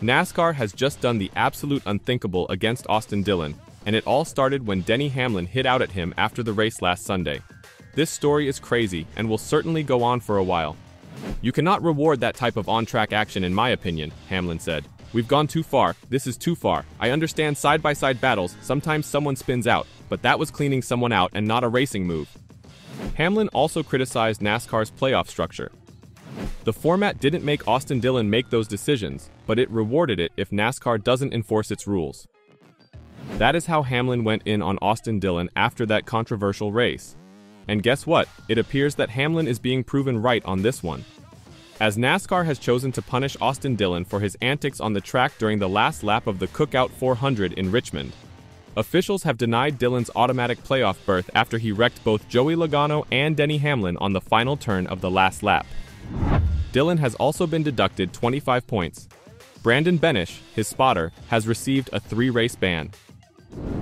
NASCAR has just done the absolute unthinkable against Austin Dillon, and it all started when Denny Hamlin hit out at him after the race last Sunday. This story is crazy and will certainly go on for a while. "You cannot reward that type of on-track action in my opinion," Hamlin said. "We've gone too far, this is too far. I understand side-by-side battles, sometimes someone spins out, but that was cleaning someone out and not a racing move." Hamlin also criticized NASCAR's playoff structure. The format didn't make Austin Dillon make those decisions, but it rewarded it if NASCAR doesn't enforce its rules. That is how Hamlin went in on Austin Dillon after that controversial race. And guess what? It appears that Hamlin is being proven right on this one, as NASCAR has chosen to punish Austin Dillon for his antics on the track during the last lap of the Cookout 400 in Richmond. Officials have denied Dillon's automatic playoff berth after he wrecked both Joey Logano and Denny Hamlin on the final turn of the last lap. Dillon has also been deducted 25 points. Brandon Benish, his spotter, has received a 3-race ban.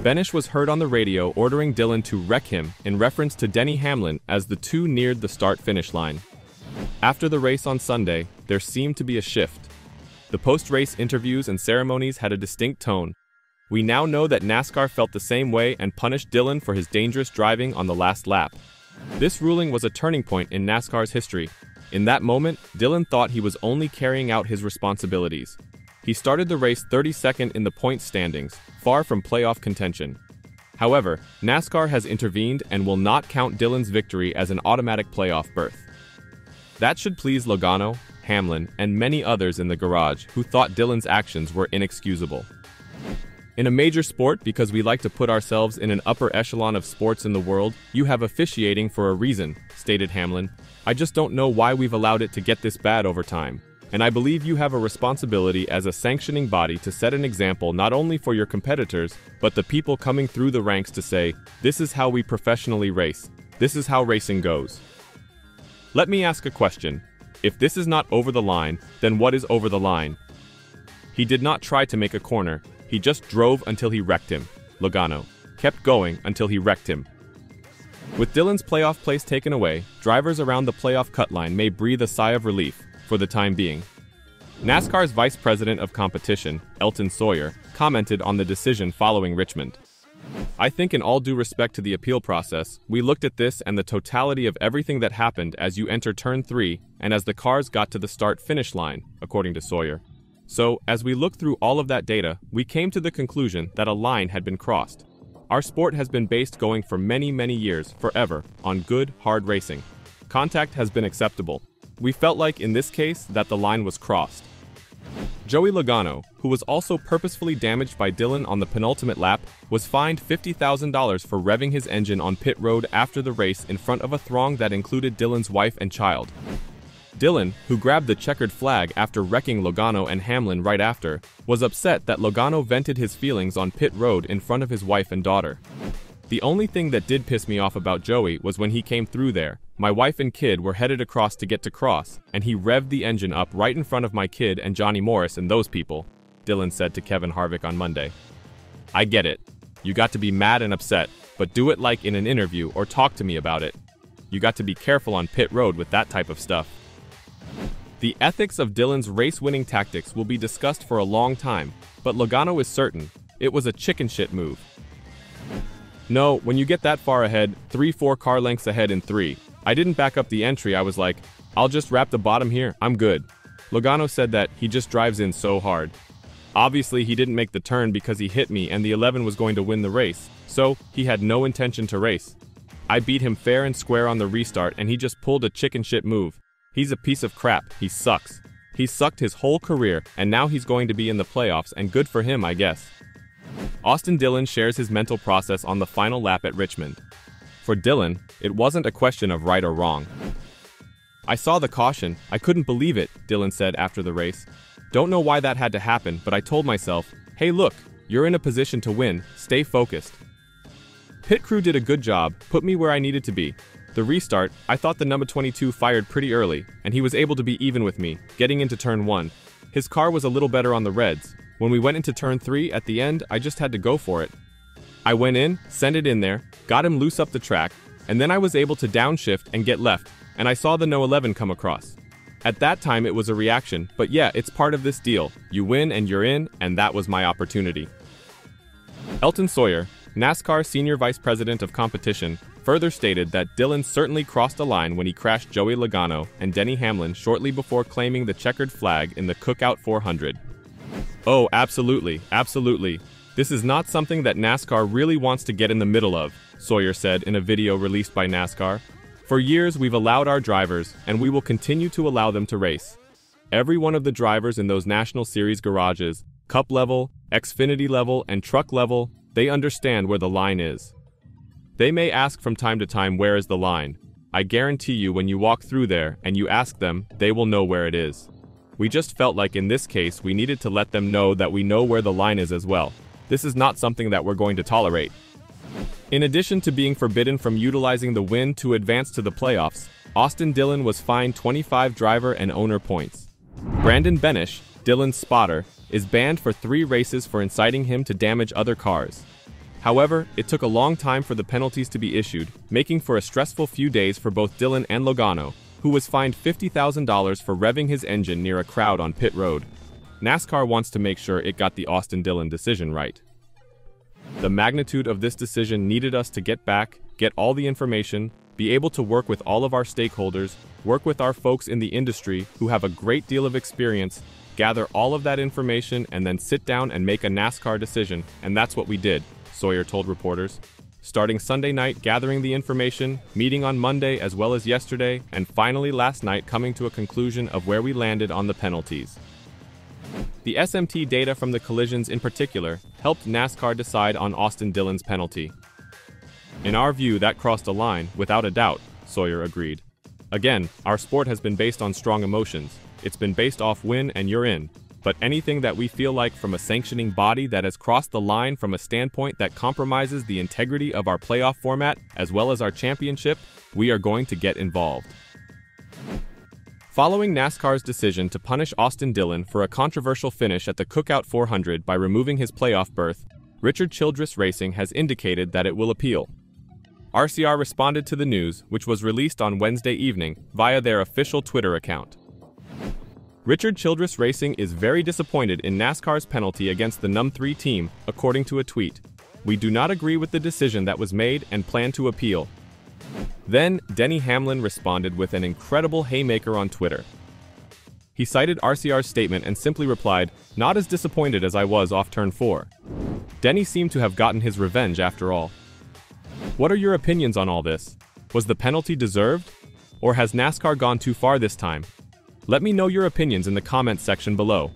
Benish was heard on the radio ordering Dillon to wreck him in reference to Denny Hamlin as the two neared the start-finish line. After the race on Sunday, there seemed to be a shift. The post-race interviews and ceremonies had a distinct tone. We now know that NASCAR felt the same way and punished Dillon for his dangerous driving on the last lap. This ruling was a turning point in NASCAR's history. In that moment, Dillon thought he was only carrying out his responsibilities. He started the race 32nd in the points standings, far from playoff contention. However, NASCAR has intervened and will not count Dillon's victory as an automatic playoff berth. That should please Logano, Hamlin, and many others in the garage who thought Dillon's actions were inexcusable. "In a major sport, because we like to put ourselves in an upper echelon of sports in the world, you have officiating for a reason," stated Hamlin. "I just don't know why we've allowed it to get this bad over time. And I believe you have a responsibility as a sanctioning body to set an example not only for your competitors, but the people coming through the ranks to say, this is how we professionally race. This is how racing goes." Let me ask a question. If this is not over the line, then what is over the line? He did not try to make a corner. He just drove until he wrecked him. Logano kept going until he wrecked him. With Dillon's playoff place taken away, drivers around the playoff cut line may breathe a sigh of relief for the time being. NASCAR's Vice President of Competition, Elton Sawyer, commented on the decision following Richmond. "I think in all due respect to the appeal process, we looked at this and the totality of everything that happened as you enter turn 3 and as the cars got to the start-finish line," according to Sawyer. "So, as we looked through all of that data, we came to the conclusion that a line had been crossed. Our sport has been based going for many, many years, forever, on good, hard racing. Contact has been acceptable. We felt like, in this case, that the line was crossed." Joey Logano, who was also purposefully damaged by Dillon on the penultimate lap, was fined $50,000 for revving his engine on pit road after the race in front of a throng that included Dillon's wife and child. Dillon, who grabbed the checkered flag after wrecking Logano and Hamlin right after, was upset that Logano vented his feelings on pit road in front of his wife and daughter. "The only thing that did piss me off about Joey was when he came through there. My wife and kid were headed across to get to cross, and he revved the engine up right in front of my kid and Johnny Morris and those people," Dillon said to Kevin Harvick on Monday. "I get it. You got to be mad and upset, but do it like in an interview or talk to me about it. You got to be careful on pit road with that type of stuff." The ethics of Dillon's race-winning tactics will be discussed for a long time, but Logano is certain it was a chicken shit move. "No, when you get that far ahead, 3-4 car lengths ahead in 3, I didn't back up the entry. I was like, I'll just wrap the bottom here, I'm good." Logano said that he just drives in so hard. "Obviously he didn't make the turn because he hit me and the 11 was going to win the race, so he had no intention to race. I beat him fair and square on the restart and he just pulled a chicken shit move. He's a piece of crap, he sucks. He sucked his whole career and now he's going to be in the playoffs and good for him, I guess." Austin Dillon shares his mental process on the final lap at Richmond. For Dillon, it wasn't a question of right or wrong. "I saw the caution, I couldn't believe it," Dillon said after the race. "Don't know why that had to happen, but I told myself, hey look, you're in a position to win, stay focused. Pit crew did a good job, put me where I needed to be. The restart, I thought the number 22 fired pretty early, and he was able to be even with me, getting into turn 1. His car was a little better on the reds. When we went into turn 3 at the end, I just had to go for it. I went in, sent it in there, got him loose up the track, and then I was able to downshift and get left, and I saw the no 11 come across. At that time it was a reaction, but yeah, it's part of this deal. You win and you're in, and that was my opportunity. Elton Sawyer, NASCAR Senior Vice President of Competition, further stated that Dillon certainly crossed a line when he crashed Joey Logano and Denny Hamlin shortly before claiming the checkered flag in the Cookout 400. Oh, absolutely, absolutely. This is not something that NASCAR really wants to get in the middle of, Sawyer said in a video released by NASCAR. For years, we've allowed our drivers, and we will continue to allow them to race. Every one of the drivers in those National Series garages, Cup level, Xfinity level, and Truck level, they understand where the line is. They may ask from time to time, where is the line? I guarantee you when you walk through there and you ask them, they will know where it is. We just felt like in this case we needed to let them know that we know where the line is as well. This is not something that we're going to tolerate. In addition to being forbidden from utilizing the win to advance to the playoffs, Austin Dillon was fined 25 driver and owner points. Brandon Benish, Dillon's spotter, is banned for 3 races for inciting him to damage other cars. However, it took a long time for the penalties to be issued, making for a stressful few days for both Dillon and Logano, who was fined $50,000 for revving his engine near a crowd on pit road. NASCAR wants to make sure it got the Austin Dillon decision right. The magnitude of this decision needed us to get back, get all the information, be able to work with all of our stakeholders, work with our folks in the industry who have a great deal of experience, gather all of that information, and then sit down and make a NASCAR decision, and that's what we did, Sawyer told reporters. Starting Sunday night gathering the information, meeting on Monday as well as yesterday, and finally last night coming to a conclusion of where we landed on the penalties. The SMT data from the collisions in particular helped NASCAR decide on Austin Dillon's penalty. In our view, that crossed a line, without a doubt, Sawyer agreed. Again, our sport has been based on strong emotions. It's been based off win and you're in. But anything that we feel like from a sanctioning body that has crossed the line from a standpoint that compromises the integrity of our playoff format as well as our championship, we are going to get involved. Following NASCAR's decision to punish Austin Dillon for a controversial finish at the Cookout 400 by removing his playoff berth, Richard Childress Racing has indicated that it will appeal. RCR responded to the news, which was released on Wednesday evening, via their official Twitter account. Richard Childress Racing is very disappointed in NASCAR's penalty against the Num3 team, according to a tweet. We do not agree with the decision that was made and plan to appeal. Then, Denny Hamlin responded with an incredible haymaker on Twitter. He cited RCR's statement and simply replied, "Not as disappointed as I was off turn 4. Denny seemed to have gotten his revenge after all." What are your opinions on all this? Was the penalty deserved? Or has NASCAR gone too far this time? Let me know your opinions in the comments section below.